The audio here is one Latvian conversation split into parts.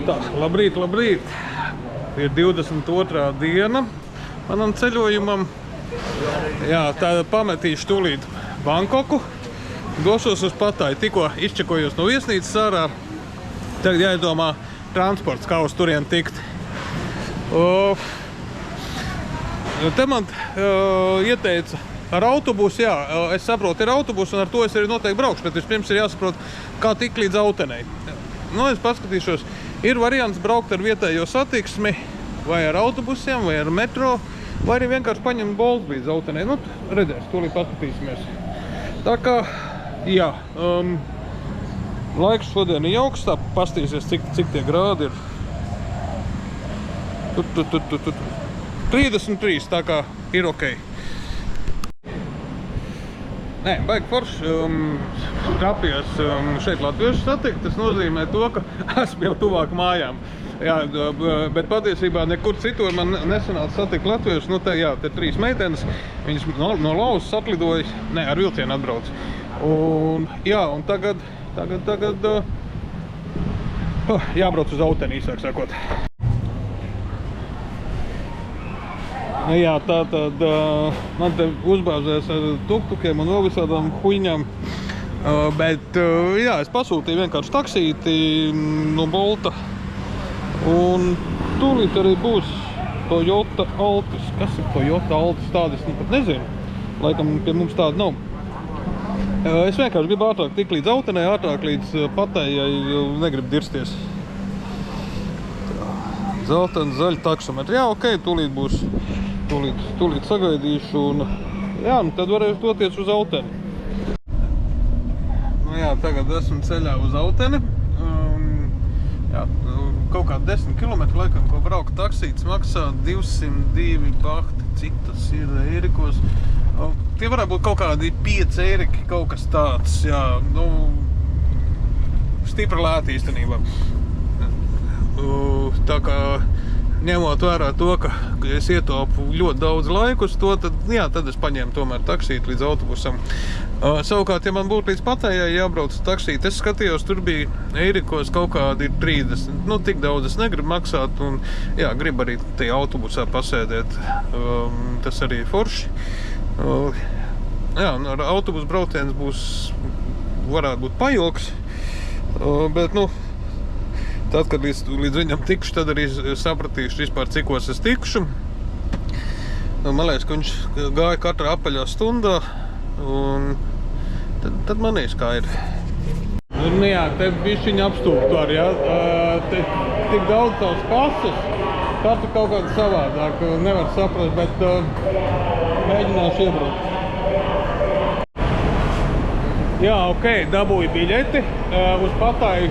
Tā, labrīt, labrīt. Ir 22. diena manam ceļojumam. Jā, tā pametīšu tūlīt Bankoku. Došos uz Patāju. Tikko izčekojos no viesnīcas ārā. Tagad jāiedomā transports, kā uz turien tikt. Te man ieteica ar autobusu, jā, es saprotu, ir autobus un ar to es arī noteikti braukšu, bet vispirms ir jāsaprot, kā tikt līdz Autenei. Nu, es paskatīšos, ir variants braukt ar vietējo satiksmi, vai ar autobusiem, vai ar metro, vai arī vienkārši paņemt boltu līdz Autenei. Nu, redzēs, tūlīt paskatīsimies. Tā kā, jā, laiks šodien ir jauks, tā pastīsies, cik tie grādi ir. 33, tā kā ir ok. Nē, baigi forši trapies šeit latviešu satikt. Tas nozīmē to, ka esmu jau tuvāk mājām. Jā, bet patiesībā nekur citur man nesanāca satikt latviešu. Nu, te, jā, te 3 meitenes, viņas no Lausas atlidoja, ne, ar vilcienu atbrauc. Un, jā, un tagad jābrauc uz Auteni, īsāk sakot. Jā, tātad man te uzbāzēs ar tuktukiem un vēl visādām huņām, bet jā, es pasūtīju vienkārši taksīti no Bolta un tūlīt arī būs Toyota Altis. Kas ir Toyota Altis? Tāda es pat nezinu, laikam pie mums tāda nav. Es vienkārši gribu ātrāk tikt līdz Autenei, ātrāk līdz Patējai, negribu dirsties. Zeltaini, zaļi taksometri. Jā, ok, tūlīt būs. Tūlīt sagaidīšu un jā, nu tad varēšu doties uz Auteni. Nu jā, tagad esmu ceļā uz Auteni. Jā, kaut kā 10 km laikam, ko braukt taksīts maksā 202 bahti. Cik tas ir eirikos? Tie varētu būt kaut kādi 5 eiriki, kaut kas tāds, jā, nu, stipri lēti īstenībā. Tā kā ņemot vērā to, ka es ietaupu ļoti daudz laiku uz to, tad, jā, tad es paņēmu tomēr taksīti līdz autobusam. Savukārt, ja man būtu līdz Patējai jābrauc taksīti, es skatījos, tur bija eirikos kaut kādi 30. Nu, tik daudz es negribu maksāt un, jā, gribu arī tajā autobusā pasēdēt. Tas arī ir forši. Jā, un ar autobusu brauciens varētu būt pajilgs, bet, nu, tad, kad līdz viņam tikšu, tad arī sapratīšu vispār, cikos es tikšu. Man liekas, ka viņš gāja katrā apaļā stundā, un tad manīs, kā ir. Nu jā, te bišķiņa apstūptu arī, jā. Te tik daudz tavs pases, katru kaut kādu savādāk, nevar saprast, bet mēģināšu iebraukt. Jā, ok, dabūju biļeti uz Patāju.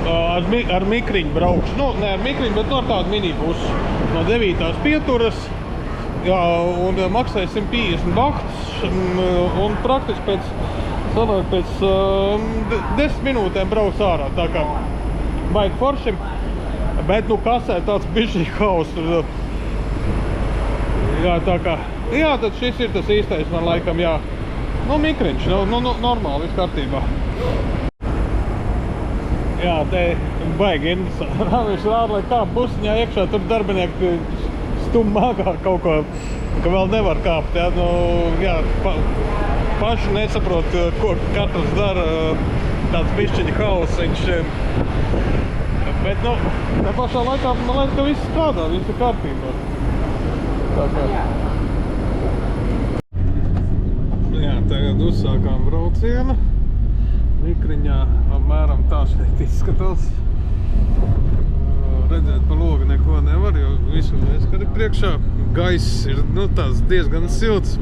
Ar mikriņu braukšu. Nu, ne ar mikriņu, bet no tādu minibusu. No 9. pieturas. Jā, un maksāja 150 bahtus. Un praktiski pēc 10 minūtēm brauks ārā. Tā kā baigi forši. Bet, nu, kasē tāds bišķi haus. Jā, tā kā. Jā, tad šis ir tas īstais man laikam, jā. Nu, mikriņš. Nu, normāli, viss kārtībā. Jā, te baigi interesanti. Viņš rāda, lai kāp busiņā iekšā, tur darbinieki stum mākā kaut ko, ka vēl nevar kāpt. Jā, nu, jā, paši nesaprot, ko katrs dara, tāds bišķiņa hausiņš. Bet, nu, tā pašā laikā, man liekas, ka viss strādā, viss ir kārtībā. Tā kā. Jā, tagad uzsākām braucienu. Mikriņā apmēram tā šeit izskatās. Redzēt pa logu neko nevar, jo visu neskari priekšā. Gaiss ir, nu, tāds diezgan silts,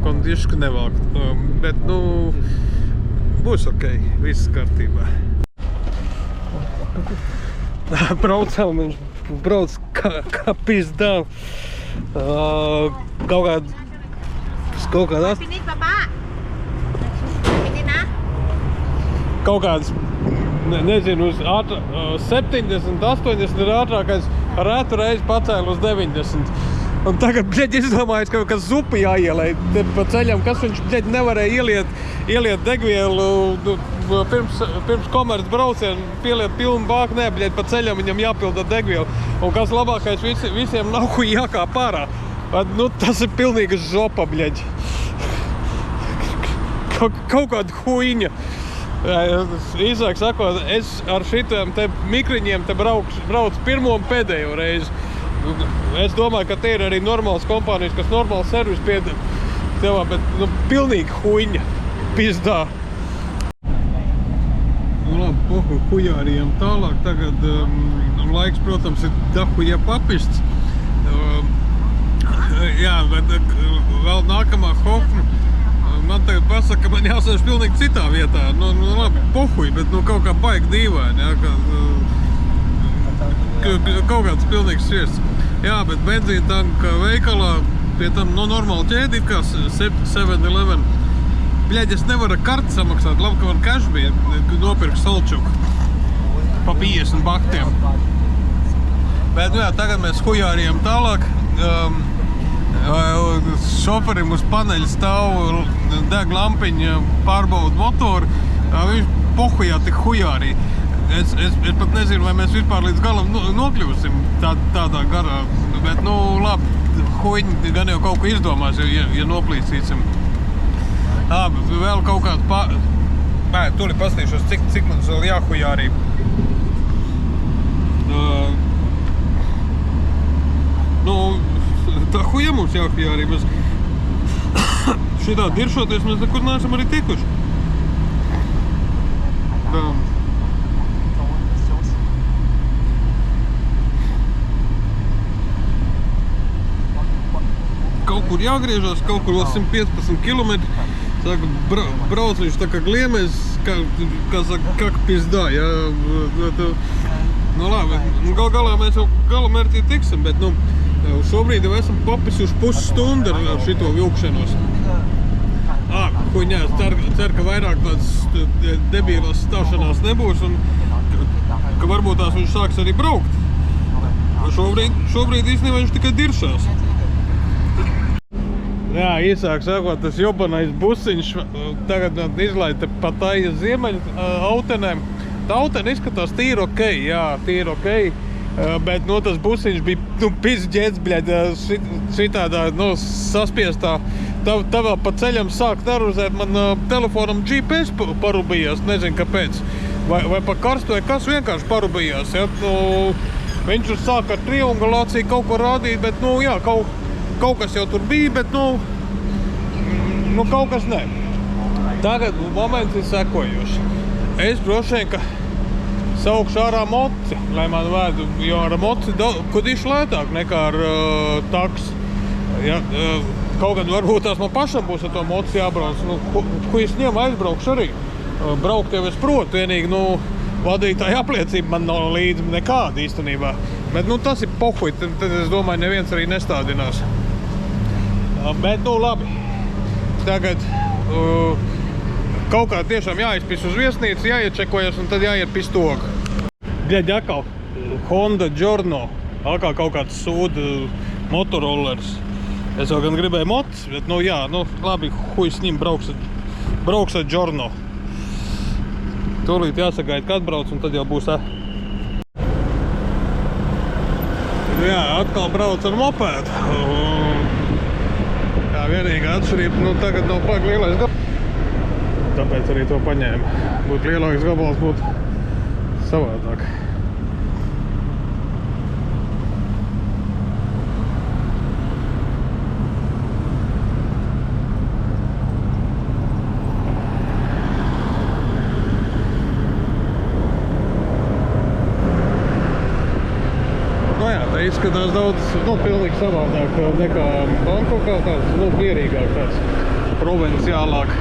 kondiška nevākt. Bet, nu, būs ok, viss kārtībā. Braucām, viņš brauc kā pizdā. Kaut kādas... Kaut kādas, nezinu, uz 70, 80 ir ātrākais, rētu reizi pacēlu uz 90. Un tagad, bļeģi, izdomājis, ka kaut kas zupi jāielē. Te pa ceļam, kas viņš, bļeģi, nevarēja ieliet degvielu pirms komerces brauciena pieliet pilnu bāku, nē, bļaļ, pa ceļam viņam jāpilda degviela. Un kas labākais, visiem nav ko jākāp ārā. Nu, tas ir pilnīga žopa, bļaļ. Kaut kāda huiņa. Īsāk sakot, es ar šitiem te mikriņiem te braucu pirmo un pēdējo reizi. Es domāju, ka te ir arī normāls kompānijas, kas normāli servis piedāvā, bet nu, pilnīgi huiņa. Pizdā. Nu labi, pohu hujārījām tālāk. Tagad laiks, protams, ir dahuja papists. Jā, bet vēl nākamā hofna. Man tagad pasaka, ka man jāsēž pilnīgi citā vietā. Nu labi, pohuj, bet nu kaut kā baigi dīvaini, jā, kaut kāds pilnīgs sviests. Jā, bet benzīna tanka veikalā, pie tam no normāla ķēdi, kā 7-Eleven. Bļaļ, es nevaru ar karti samaksāt, labi, ka man cash bija, nopirku salčuku pa 50 baktiem. Bet nu jā, tagad mēs hujārījām tālāk. Šoferim uz paneļa stāv deg lampiņa, pārbauda motoru. Viņš pohujā tik hujārī. Es pat nezinu, vai mēs vispār līdz galam nokļūsim tādā garā. Bet, nu, labi, huiņi gan jau kaut ko izdomās, ja noplīsīsim. Vēl kaut kāds tūlīt pastīšos, cik man vēl jāhujārī. Nu, tā huja mums jāhujārī. Mēs šitā diršoties mēs nekur neesam arī tikuši. Tā. Kaut kur jāgriežas, kaut kur vēl 115 km. Saka, brauc viņš tā kā gliemēs, kā saka, kā pizdā, jā. Nu labi, galā mēs jau galamērtī tiksim, bet nu, šobrīd jau esam papisuši pusstundu ar šito vilkšanos. Huņā, es ceru, ka vairāk tāds debīlas stāšanās nebūs un ka varbūt tās viņš sāks arī braukt. Šobrīd īstenībā viņš tikai diršās. Jā, īsāk sakot, tas jobanais busiņš tagad izlaida pa tai ziemeļu autenēm. Tā autene izskatās tīri okei, jā, tīri okei. Bet, nu, tas busiņš bija, pizģēts, bļaļ, šitādā, saspiestā. Tā vēl pa ceļam sāk nervozēt, man telefonam GPS parubījās, nezinu kāpēc. Vai pa karstu, vai kas vienkārši parubījās, ja. Viņš sāk ar triangulāciju kaut ko rādīt, bet, jā, kaut kas jau tur bija, bet, kaut kas ne. Tagad moments ir sekojoši. Es droši vien, ka saukšu ārā moci, lai man vēdu, jo ar moci kudīši lētāk nekā ar taks. Ja, kaut gan varbūt tās man pašam būs ar to moci jābrauc. Ko es ņemu, aizbraukšu arī. Braukt jau es protu, vienīgi, vadītāja apliecība man nav līdzi nekāda īstenībā. Bet, tas ir pohuj, tad es domāju, neviens arī nestādinās. Bet, labi. Tagad kaut kā tiešām jāizpis uz viesnīcu, jāiečekojas un tad jāiet pistogu. Bļaļ, atkal Honda Giorno, atkal kaut kāds sūda motorollers. Es jau gan gribēju motis, bet, labi, huj s ņim brauks ar Giorno. Tūlīt jāsagaida, kad atbrauc, un tad jau būs Jā, atkal brauc ar mopēdu. Jā, vienīgā atšķirība, tagad nav paga lielais gabals. Tāpēc arī to paņēma. Būtu lielāks gabals, būtu savādāk. Izskatās daudz, pilnīgi savādāk nekā Bankokā, tāds, mierīgāk, tāds provinciālāk.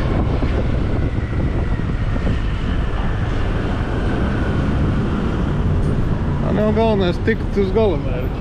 Nav galvenais tikt uz galamērķi.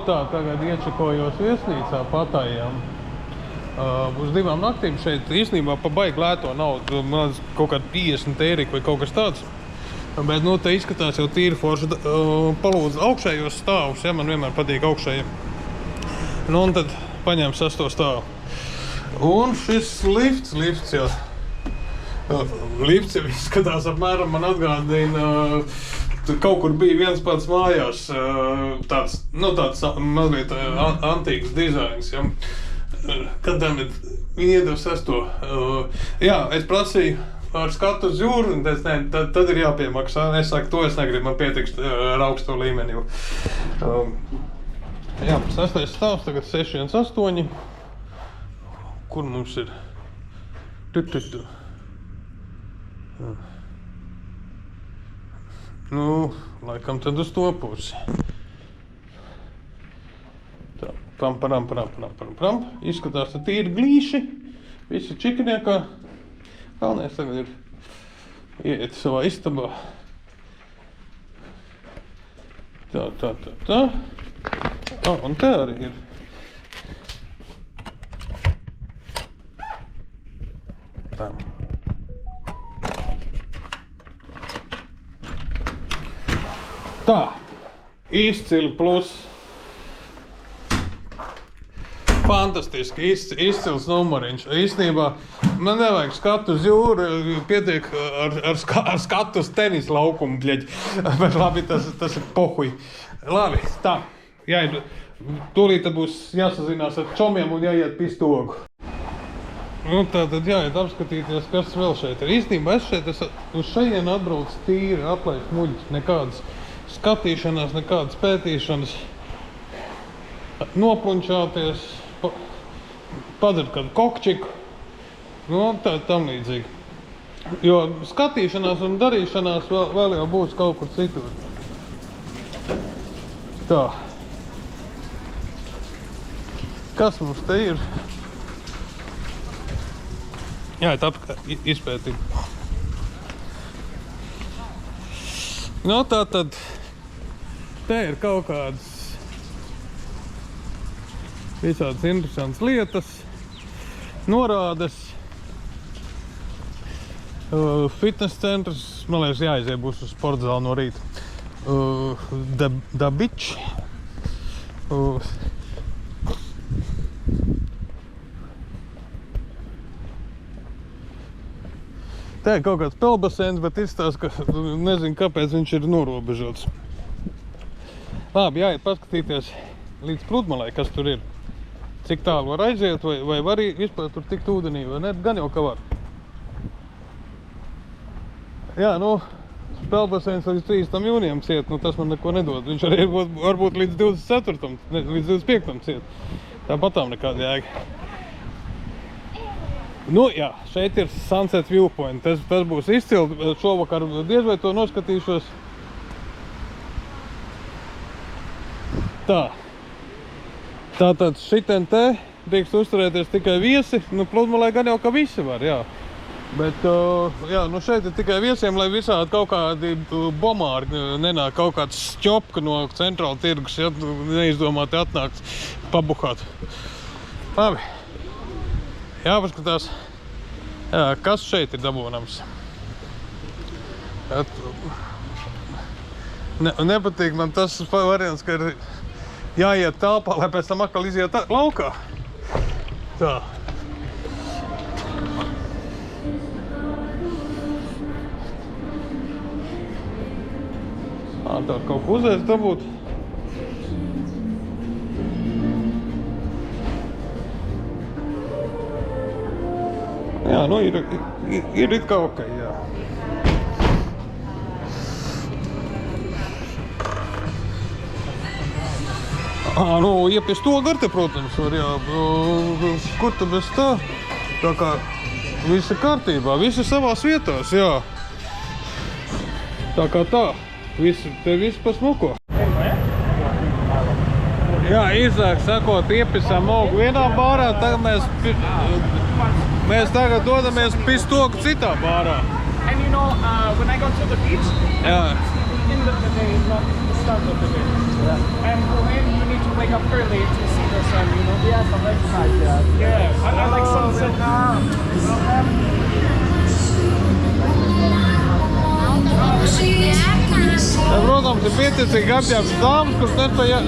tā, tagad iečakojos viesnīcā Patājām. Uz 2 naktīm šeit īstenībā pa baigi lēto naudu, man kaut kādi 50 eiriku vai kaut kas tāds. Bet, nu, te izskatās jau tīri forši. Palūdzu augšējos stāvus, ja, man vienmēr patīk augšēji. Nu, un tad paņēmu 6. stāvu. Un šis lifts jau. Lifts jau izskatās apmēram, man atgādina, kaut kur bija viens pats mājās, tāds mazliet antīks dizains, ja. Kad viņi iedeva 6. Jā, es prasīju ar skatu uz jūru, un es, tad ir jāpiemaksā. Es saku, to es negribu, man pietiks ar augsto līmeni. Jā, 6. stāvs, tagad 618. Kur mums ir? Nu, laikam tad uz to pusi. Tā, pram. Izskatās, ka tīri glīši. Visi čikiniekā. Galvenais tagad ir ieiet savā istabā. Tā. Un te arī ir. Tā. Tā. Izcili plus. Fantastiski, izcils numuriņš. Īstenībā man nevajag skatu uz jūru, pietiek ar skatu uz tenisa laukumu, bļeģi. Bet labi, tas ir pohuj. Labi, tā. Tūlīt būs jāsazinās ar čomiem un jāiet pist ogu. Nu, tātad jāiet apskatīties, kas vēl šeit ir. Īstenībā es uz šajien atbraucu tīri aplaist muļķis. Nekādas skatīšanās, nekādas pētīšanas. Noplunčāties. Padzert kādu kokčiku, nu, tam līdzīgi. Jo skatīšanās un darīšanās vēl jau būs kaut kur citur. Tā. Kas mums te ir? Jāiet izpētīt. Nu, tā tad te ir kaut kādas visādas interesantas lietas, norādes, fitness centrs, man liekas, jāiziet būs uz sporta zāli no rīta. The Beach. Te ir kaut kāds peldbaseins, bet izstāsta, ka nezinu, kāpēc viņš ir norobežots. Labi, jāiet paskatīties līdz pludmalei, kas tur ir. Cik tālu var aiziet, vai var vispār tur tikt ūdenī, vai ne? Gan jau, ka var. Jā, nu, peldbaseins līdz 30. jūnijam ciet, nu tas man neko nedod. Viņš arī varbūt līdz 24. līdz 25. ciet. Tāpatām nekāda jēga. Nu, jā, šeit ir Sunset Viewpoint. Tas būs izcili. Šovakar diez vai to noskatīšos. Tā. Tātad šitien te drīkst uzturēties tikai viesi, nu pludmalē gan jau, ka visi var, jā. Bet, jā, nu šeit ir tikai viesiem, lai visādi kaut kādi bomāri nenāk, kaut kāds šķopka no centrāla tirgus, ja neizdomāti atnākt pabuhāt. Labi, jāpaskatās, jā, kas šeit ir dabūnams. Nepatīk man tas variants, ka ir jāiet telpā, lai pēc tam atkal iziet laukā. Tā. Tā kaut ko uzēst dabūt. Jā, nu ir it kā ok, jā. Nu, iepist to gar te, protams, var, jā. Kur te bez tā? Tā kā visi kārtībā, visi savās vietās, jā. Tā kā tā, te visi pa smuko. Jā, īsāk sakot, iepisām augu vienā bārā, tagad mēs tagad dodamies pist ogu citā bārā. And you know, when I go to the beach, jā. in end of the day, not the start of the day. Yeah. And when you need to wake up early to see the sun, you know? Yeah, some exercise, yeah. Yeah, I like sunset. Protams, ir pieticīgi apģērbs dāmas, kuras nespēja